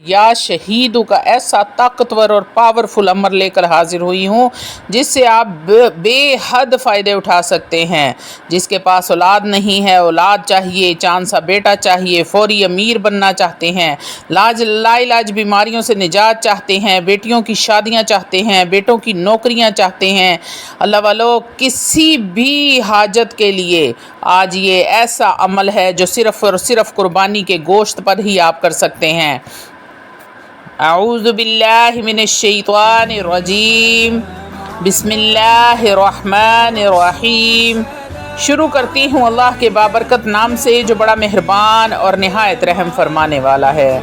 یا شہیدو کا ایسا طاقتور اور پاورفل امر لے کر حاضر ہوئی ہوں جس سے آپ بے حد فائدے اٹھا سکتے ہیں۔ جس کے پاس اولاد نہیں ہے، اولاد چاہیے، چاند سا بیٹا چاہیے، فوری امیر بننا چاہتے ہیں، لا علاج بیماریوں سے نجات چاہتے ہیں، بیٹیوں کی شادیاں چاہتے ہیں، بیٹوں کی نوکریاں چاہتے ہیں، اللہ والو کسی بھی حاجت کے لیے آج یہ ایسا عمل ہے جو صرف اور صرف قربانی کے گوشت پر ہی آپ کر سکتے ہیں۔ اعوذ باللہ من الشیطان الرجیم، بسم اللہ الرحمن الرحیم۔ شروع کرتی ہوں اللہ کے بابرکت نام سے جو بڑا مہربان اور نہایت رحم فرمانے والا ہے۔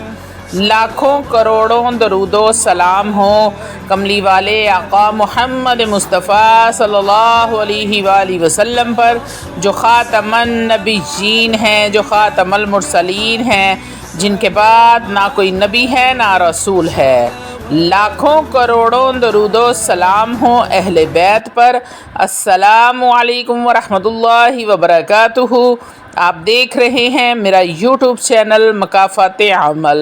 لاکھوں کروڑوں درود و سلام ہو کملی والے آقا محمد مصطفیٰ صلی اللہ علیہ وآلہ وسلم پر، جو خاتم النبیین ہیں، جو خاتم المرسلین ہیں، جن کے بعد نہ کوئی نبی ہے نہ رسول ہے۔ لاکھوں کروڑوں درود و سلام ہو اہل بیت پر۔ السلام علیکم ورحمۃ اللہ وبرکاتہ۔ آپ دیکھ رہے ہیں میرا یوٹیوب چینل مکافات عمل۔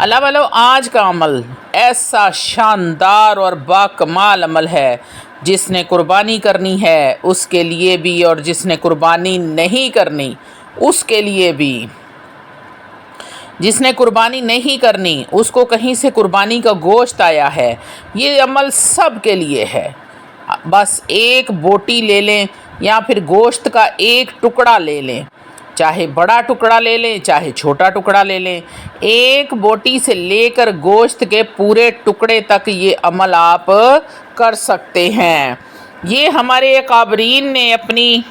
اللہ والو آج کا عمل ایسا شاندار اور باکمال عمل ہے، جس نے قربانی کرنی ہے اس کے لیے بھی، اور جس نے قربانی نہیں کرنی اس کے لیے بھی۔ جس نے قربانی نہیں کرنی اس کو کہیں سے قربانی کا گوشت آیا ہے، یہ عمل سب کے لیے ہے۔ بس ایک بوٹی لے لیں یا پھر گوشت کا ایک ٹکڑا لے لیں، چاہے بڑا ٹکڑا لے لیں چاہے چھوٹا ٹکڑا لے لیں، ایک بوٹی سے لے کر گوشت کے پورے ٹکڑے تک یہ عمل آپ کر سکتے ہیں۔ یہ ہمارے اکابرین نے اپنی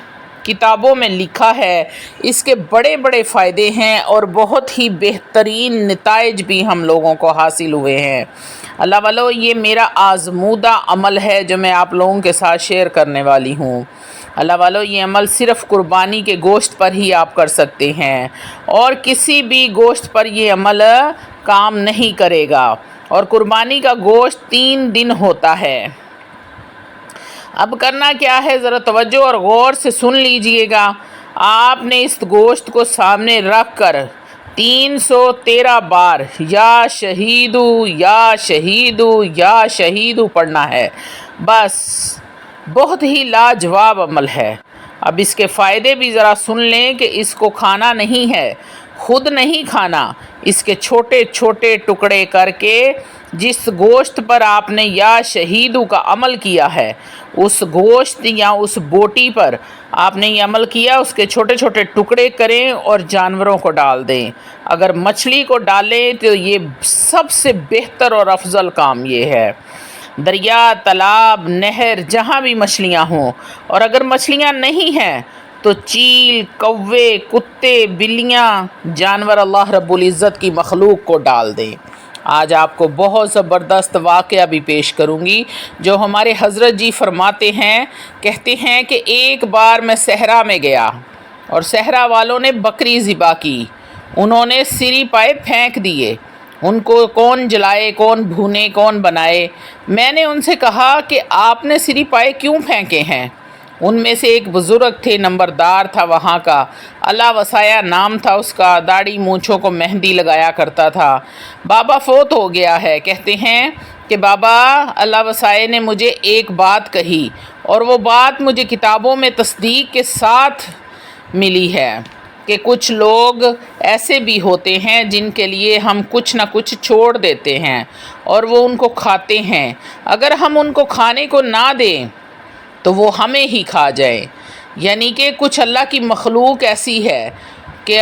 کتابوں میں لکھا ہے، اس کے بڑے بڑے فائدے ہیں اور بہت ہی بہترین نتائج بھی ہم لوگوں کو حاصل ہوئے ہیں۔ اللہ والو یہ میرا آزمودہ عمل ہے جو میں آپ لوگوں کے ساتھ شیئر کرنے والی ہوں۔ اللہ والو یہ عمل صرف قربانی کے گوشت پر ہی آپ کر سکتے ہیں، اور کسی بھی گوشت پر یہ عمل کام نہیں کرے گا، اور قربانی کا گوشت 3 دن ہوتا ہے۔ اب کرنا کیا ہے، ذرا توجہ اور غور سے سن لیجئے گا۔ آپ نے اس گوشت کو سامنے رکھ کر 313 بار یا شہیدو یا شہیدو یا شہیدو پڑھنا ہے، بس۔ بہت ہی لاجواب عمل ہے۔ اب اس کے فائدے بھی ذرا سن لیں کہ اس کو کھانا نہیں ہے، خود نہیں کھانا، اس کے چھوٹے چھوٹے ٹکڑے کر کے جس گوشت پر آپ نے یا شہیدو کا عمل کیا ہے، اس گوشت یا اس بوٹی پر آپ نے یہ عمل کیا، اس کے چھوٹے چھوٹے ٹکڑے کریں اور جانوروں کو ڈال دیں۔ اگر مچھلی کو ڈالیں تو یہ سب سے بہتر اور افضل کام یہ ہے۔ دریا، تالاب، نہر، جہاں بھی مچھلیاں ہوں، اور اگر مچھلیاں نہیں ہیں تو چیل، کوے، کتے، بلیاں، جانور اللہ رب العزت کی مخلوق کو ڈال دیں۔ آج آپ کو بہت زبردست واقعہ بھی پیش کروں گی جو ہمارے حضرت جی فرماتے ہیں، کہتے ہیں کہ ایک بار میں صحرا میں گیا اور صحرا والوں نے بکری ذبح کی، انہوں نے سری پائے پھینک دیے، ان کو کون جلائے، کون بھونے، کون بنائے۔ میں نے ان سے کہا کہ آپ نے سری پائے کیوں پھینکے ہیں؟ ان میں سے ایک بزرگ تھے، نمبردار تھا وہاں کا، اللہ وسایا نام تھا اس کا، داڑھی مونچھوں کو مہندی لگایا کرتا تھا۔ بابا فوت ہو گیا ہے۔ کہتے ہیں کہ بابا اللہ وسائے نے مجھے ایک بات کہی، اور وہ بات مجھے کتابوں میں تصدیق کے ساتھ ملی ہے کہ کچھ لوگ ایسے بھی ہوتے ہیں جن کے لیے ہم کچھ نہ کچھ چھوڑ دیتے ہیں اور وہ ان کو کھاتے ہیں۔ اگر ہم ان کو کھانے کو نہ دیں تو وہ ہمیں ہی کھا جائیں، یعنی کہ کچھ اللہ کی مخلوق ایسی ہے کہ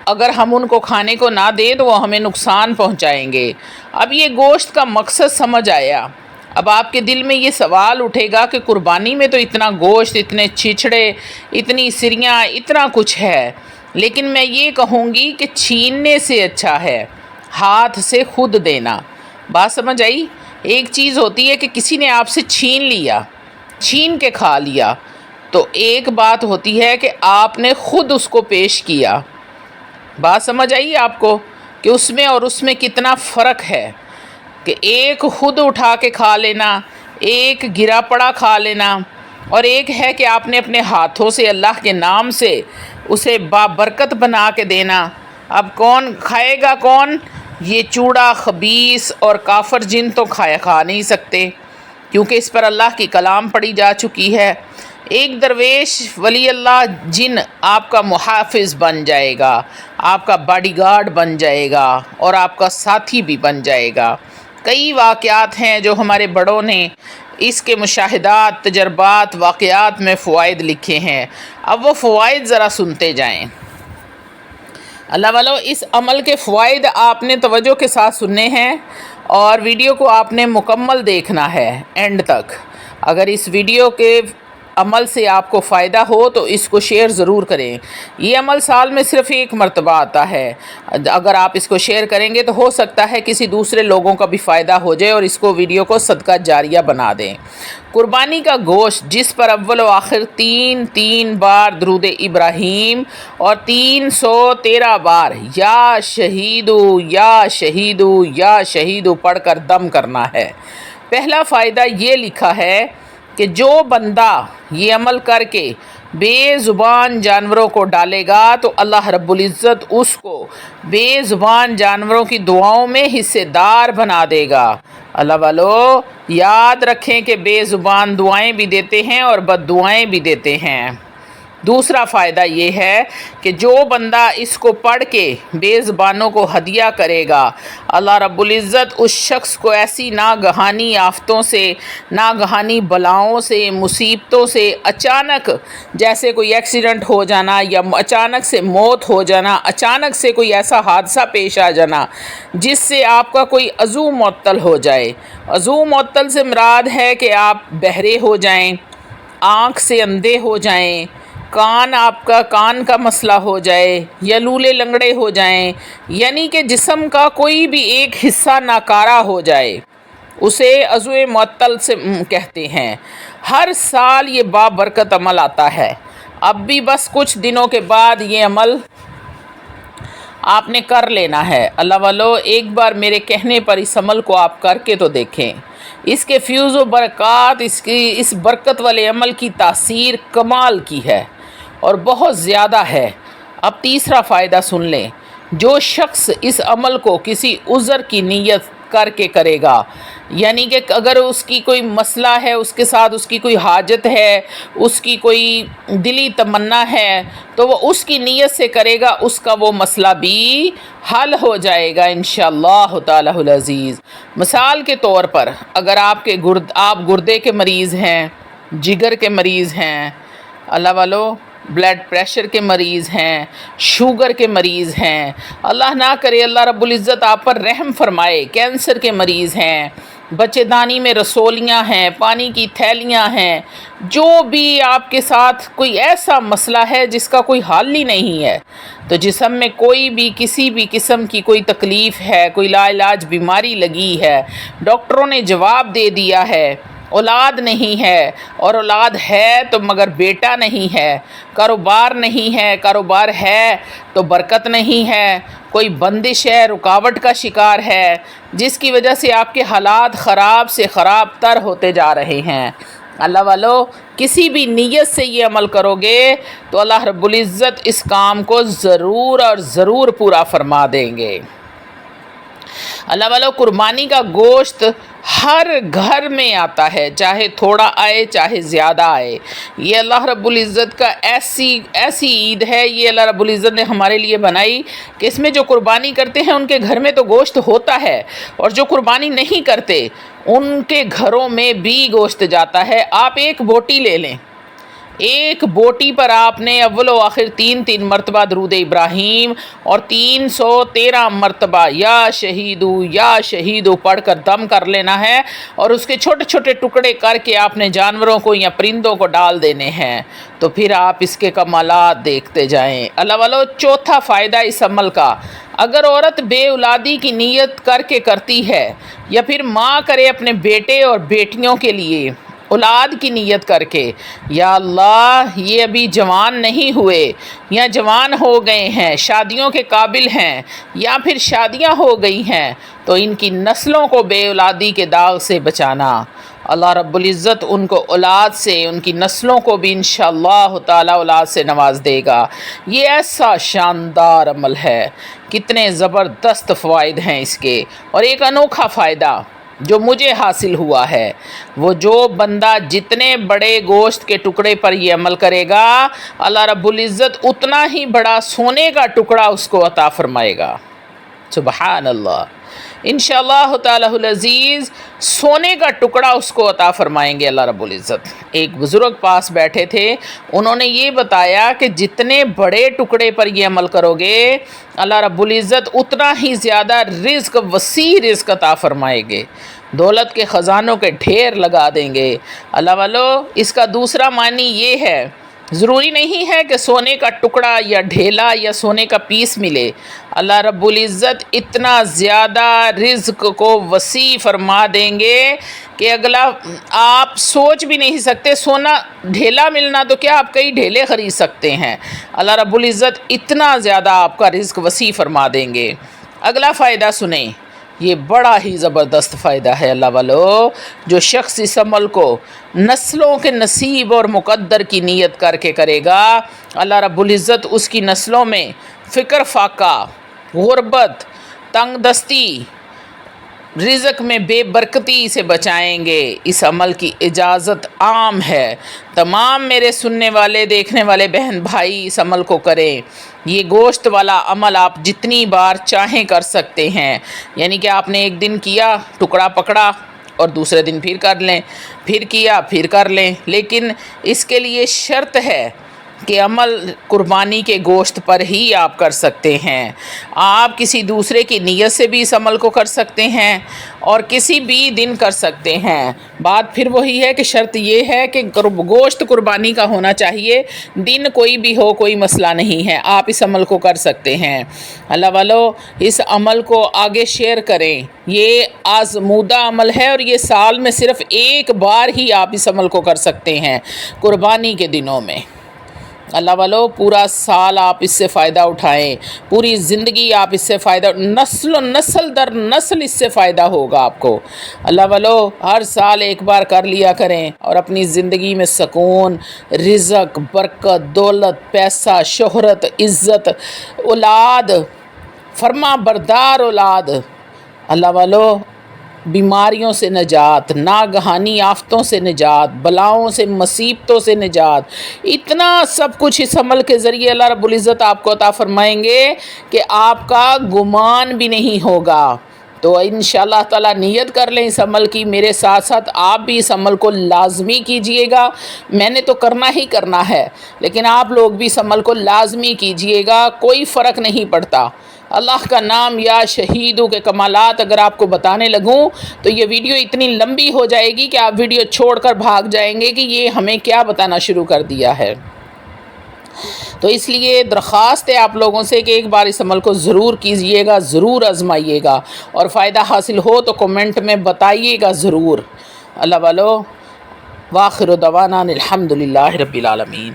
اگر ہم ان کو کھانے کو نہ دیں تو وہ ہمیں نقصان پہنچائیں گے۔ اب یہ گوشت کا مقصد سمجھ آیا۔ اب آپ کے دل میں یہ سوال اٹھے گا کہ قربانی میں تو اتنا گوشت، اتنے چھچڑے، اتنی سریاں، اتنا کچھ ہے، لیکن میں یہ کہوں گی کہ چھیننے سے اچھا ہے ہاتھ سے خود دینا۔ بات سمجھ آئی؟ ایک چیز ہوتی ہے کہ کسی نے آپ سے چھین لیا، چھین کے کھا لیا، تو ایک بات ہوتی ہے کہ آپ نے خود اس کو پیش کیا۔ بات سمجھ آئی آپ کو کہ اس میں اور اس میں کتنا فرق ہے، کہ ایک خود اٹھا کے کھا لینا، ایک گرا پڑا کھا لینا، اور ایک ہے کہ آپ نے اپنے ہاتھوں سے اللہ کے نام سے اسے بابرکت بنا کے دینا۔ اب کون کھائے گا کون؟ یہ چوڑا خبیث اور کافر جن تو کھا نہیں سکتے، کیونکہ اس پر اللہ کی کلام پڑھی جا چکی ہے۔ ایک درویش ولی اللہ جن آپ کا محافظ بن جائے گا، آپ کا باڈی گارڈ بن جائے گا اور آپ کا ساتھی بھی بن جائے گا۔ کئی واقعات ہیں جو ہمارے بڑوں نے اس کے مشاہدات، تجربات، واقعات میں فوائد لکھے ہیں۔ اب وہ فوائد ذرا سنتے جائیں۔ اللہ والو، اس عمل کے فوائد آپ نے توجہ کے ساتھ سننے ہیں اور ویڈیو کو آپ نے مکمل دیکھنا ہے اینڈ تک۔ اگر اس ویڈیو کے عمل سے آپ کو فائدہ ہو تو اس کو شیئر ضرور کریں۔ یہ عمل سال میں صرف ایک مرتبہ آتا ہے۔ اگر آپ اس کو شیئر کریں گے تو ہو سکتا ہے کسی دوسرے لوگوں کا بھی فائدہ ہو جائے اور اس کو ویڈیو کو صدقہ جاریہ بنا دیں۔ قربانی کا گوشت جس پر اول و آخر تین بار درود ابراہیم اور 313 بار یا شہیدو یا شہیدو یا شہیدو پڑھ کر دم کرنا ہے۔ پہلا فائدہ یہ لکھا ہے کہ جو بندہ یہ عمل کر کے بے زبان جانوروں کو ڈالے گا تو اللہ رب العزت اس کو بے زبان جانوروں کی دعاؤں میں حصے دار بنا دے گا۔ اللہ والو، یاد رکھیں کہ بے زبان دعائیں بھی دیتے ہیں اور بد دعائیں بھی دیتے ہیں۔ دوسرا فائدہ یہ ہے کہ جو بندہ اس کو پڑھ کے بے زبانوں کو ہدیہ کرے گا، اللہ رب العزت اس شخص کو ایسی ناگہانی آفتوں سے، ناگہانی بلاؤں سے، مصیبتوں سے، اچانک جیسے کوئی ایکسیڈنٹ ہو جانا یا اچانک سے موت ہو جانا، اچانک سے کوئی ایسا حادثہ پیش آ جانا جس سے آپ کا کوئی عضو معطل ہو جائے۔ عضو معطل سے مراد ہے کہ آپ بہرے ہو جائیں، آنکھ سے اندھے ہو جائیں، آپ کا کان کا مسئلہ ہو جائے یا لولے لنگڑے ہو جائیں، یعنی کہ جسم کا کوئی بھی ایک حصہ ناکارہ ہو جائے، اسے عضو معطل سے کہتے ہیں۔ ہر سال یہ بابرکت عمل آتا ہے۔ اب بھی بس کچھ دنوں کے بعد یہ عمل آپ نے کر لینا ہے۔ اللہ والو، ایک بار میرے کہنے پر اس عمل کو آپ کر کے تو دیکھیں۔ اس کے فیوز و برکات، اس برکت والے عمل کی تاثیر کمال کی ہے اور بہت زیادہ ہے۔ اب تیسرا فائدہ سن لیں۔ جو شخص اس عمل کو کسی عذر کی نیت کر کے کرے گا، یعنی کہ اگر اس کی کوئی مسئلہ ہے، اس کے ساتھ اس کی کوئی حاجت ہے، اس کی کوئی دلی تمنا ہے، تو وہ اس کی نیت سے کرے گا، اس کا وہ مسئلہ بھی حل ہو جائے گا انشاءاللہ تعالی العزیز۔ مثال کے طور پر اگر آپ گردے کے مریض ہیں، جگر کے مریض ہیں، اللہ والو، بلڈ پریشر کے مریض ہیں، شوگر کے مریض ہیں، اللہ نہ کرے اللہ رب العزت آپ پر رحم فرمائے، کینسر کے مریض ہیں، بچے دانی میں رسولیاں ہیں، پانی کی تھیلیاں ہیں، جو بھی آپ کے ساتھ کوئی ایسا مسئلہ ہے جس کا کوئی حل ہی نہیں ہے، تو جسم میں کوئی بھی کسی بھی قسم کی کوئی تکلیف ہے، کوئی لا علاج بیماری لگی ہے، ڈاکٹروں نے جواب دے دیا ہے اولاد نہیں ہے، اور اولاد ہے تو مگر بیٹا نہیں ہے، کاروبار نہیں ہے، کاروبار ہے تو برکت نہیں ہے، کوئی بندش ہے، رکاوٹ کا شکار ہے، جس کی وجہ سے آپ کے حالات خراب سے خراب تر ہوتے جا رہے ہیں، اللہ والو، کسی بھی نیت سے یہ عمل کرو گے تو اللہ رب العزت اس کام کو ضرور اور ضرور پورا فرما دیں گے۔ اللہ والو، قربانی کا گوشت ہر گھر میں آتا ہے، چاہے تھوڑا آئے چاہے زیادہ آئے۔ یہ اللہ رب العزت کا ایسی عید ہے، یہ اللہ رب العزت نے ہمارے لیے بنائی کہ اس میں جو قربانی کرتے ہیں ان کے گھر میں تو گوشت ہوتا ہے، اور جو قربانی نہیں کرتے ان کے گھروں میں بھی گوشت جاتا ہے۔ آپ ایک بوٹی لے لیں، ایک بوٹی پر آپ نے اول و آخر 3 مرتبہ درود ابراہیم اور 313 مرتبہ یا شہیدو پڑھ کر دم کر لینا ہے، اور اس کے چھوٹے چھوٹے ٹکڑے کر کے آپ نے جانوروں کو یا پرندوں کو ڈال دینے ہیں، تو پھر آپ اس کے کمالات دیکھتے جائیں۔ اللہ والو، چوتھا فائدہ اس عمل کا، اگر عورت بے اولادی کی نیت کر کے کرتی ہے، یا پھر ماں کرے اپنے بیٹے اور بیٹیوں کے لیے اولاد کی نیت کر کے، یا اللہ یہ ابھی جوان نہیں ہوئے یا جوان ہو گئے ہیں، شادیوں کے قابل ہیں، یا پھر شادیاں ہو گئی ہیں، تو ان کی نسلوں کو بے اولادی کے داغ سے بچانا، اللہ رب العزت ان کو اولاد سے، ان کی نسلوں کو بھی انشاءاللہ تعالی اولاد سے نواز دے گا۔ یہ ایسا شاندار عمل ہے کتنے زبردست فوائد ہیں اس کے. اور ایک انوکھا فائدہ جو مجھے حاصل ہوا ہے، وہ جو بندہ جتنے بڑے گوشت کے ٹکڑے پر یہ عمل کرے گا، اللہ رب العزت اتنا ہی بڑا سونے کا ٹکڑا اس کو عطا فرمائے گا. سبحان اللہ. انشاءاللہ تعالی العزیز سونے کا ٹکڑا اس کو عطا فرمائیں گے اللہ رب العزت. ایک بزرگ پاس بیٹھے تھے، انہوں نے یہ بتایا کہ جتنے بڑے ٹکڑے پر یہ عمل کرو گے، اللہ رب العزت اتنا ہی زیادہ رزق، وسیع رزق عطا فرمائیں گے، دولت کے خزانوں کے ڈھیر لگا دیں گے. اللہ والو، اس کا دوسرا معنی یہ ہے، ضروری نہیں ہے کہ سونے کا ٹکڑا یا ڈھیلا یا سونے کا پیس ملے. اللہ رب العزت اتنا زیادہ رزق کو وسیع فرما دیں گے کہ اگلا آپ سوچ بھی نہیں سکتے. سونا ڈھیلا ملنا تو کیا، آپ کئی ڈھیلے خرید سکتے ہیں. اللہ رب العزت اتنا زیادہ آپ کا رزق وسیع فرما دیں گے. اگلا فائدہ سنیں، یہ بڑا ہی زبردست فائدہ ہے اللہ والو. جو شخص اس عمل کو نسلوں کے نصیب اور مقدر کی نیت کر کے کرے گا، اللہ رب العزت اس کی نسلوں میں فقر فاقہ، غربت، تنگ دستی، رزق میں بے برکتی سے بچائیں گے. اس عمل کی اجازت عام ہے. تمام میرے سننے والے، دیکھنے والے بہن بھائی اس عمل کو کریں. یہ گوشت والا عمل آپ جتنی بار چاہیں کر سکتے ہیں. یعنی کہ آپ نے ایک دن کیا، ٹکڑا پکڑا، اور دوسرے دن پھر کر لیں، پھر کیا، پھر کر لیں. لیکن اس کے لیے شرط ہے کہ عمل قربانی کے گوشت پر ہی آپ کر سکتے ہیں. آپ کسی دوسرے کی نیت سے بھی اس عمل کو کر سکتے ہیں اور کسی بھی دن کر سکتے ہیں. بات پھر وہی ہے کہ شرط یہ ہے کہ گوشت قربانی کا ہونا چاہیے. دن کوئی بھی ہو، کوئی مسئلہ نہیں ہے، آپ اس عمل کو کر سکتے ہیں. اللہ والو، اس عمل کو آگے شیئر کریں. یہ آزمودہ عمل ہے اور یہ سال میں صرف ایک بار ہی آپ اس عمل کو کر سکتے ہیں، قربانی کے دنوں میں. اللہ والو، پورا سال آپ اس سے فائدہ اٹھائیں، پوری زندگی آپ اس سے فائدہ، نسل در نسل اس سے فائدہ ہوگا آپ کو. اللہ والو، ہر سال ایک بار کر لیا کریں اور اپنی زندگی میں سکون، رزق، برکت، دولت، پیسہ، شہرت، عزت، اولاد، فرما بردار اولاد، اللہ والو، بیماریوں سے نجات، ناگہانی آفتوں سے نجات، بلاؤں سے، مصیبتوں سے نجات، اتنا سب کچھ اس عمل کے ذریعے اللہ رب العزت آپ کو عطا فرمائیں گے کہ آپ کا گمان بھی نہیں ہوگا. تو انشاءاللہ تعالیٰ نیت کر لیں اس عمل کی. میرے ساتھ ساتھ آپ بھی اس عمل کو لازمی کیجئے گا. میں نے تو کرنا ہی کرنا ہے، لیکن آپ لوگ بھی اس عمل کو لازمی کیجئے گا. کوئی فرق نہیں پڑتا. اللہ کا نام یا شہیدوں کے کمالات اگر آپ کو بتانے لگوں تو یہ ویڈیو اتنی لمبی ہو جائے گی کہ آپ ویڈیو چھوڑ کر بھاگ جائیں گے کہ یہ ہمیں کیا بتانا شروع کر دیا ہے. تو اس لیے درخواست ہے آپ لوگوں سے کہ ایک بار اس عمل کو ضرور کیجئے گا، ضرور آزمائیے گا، اور فائدہ حاصل ہو تو کمنٹ میں بتائیے گا ضرور. اللہ والو، وآخر دعوانا الحمدللہ رب العالمین.